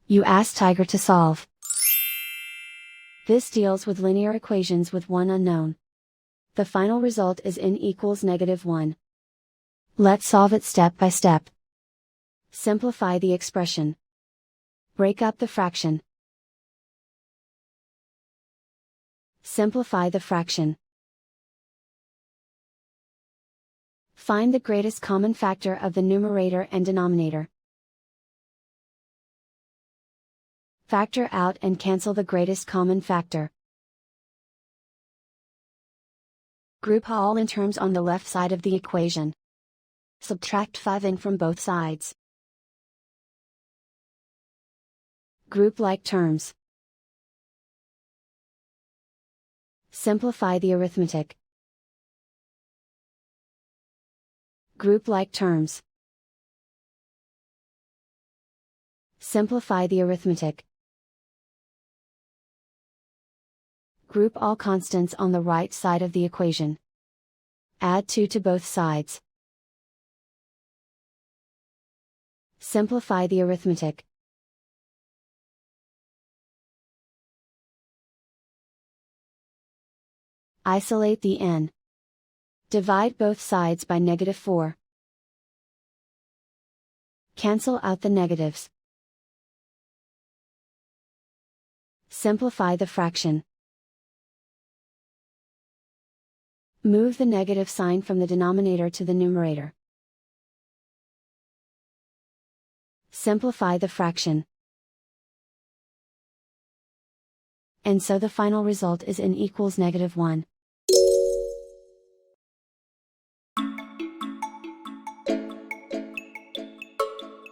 You ask Tiger to solve. This deals with linear equations with one unknown. The final result is n equals -1. Let's solve it step by step. Simplify the expression. Break up the fraction. Simplify the fraction. Find the greatest common factor of the numerator and denominator. Factor out and cancel the greatest common factor. Group all n terms on the left side of the equation. Subtract 5n from both sides. Group like terms. Simplify the arithmetic. Group like terms. Simplify the arithmetic. Group all constants on the right side of the equation. Add 2 to both sides. Simplify the arithmetic. Isolate the n. Divide both sides by -4. Cancel out the negatives. Simplify the fraction. Move the negative sign from the denominator to the numerator. Simplify the fraction. And so the final result is n equals -1.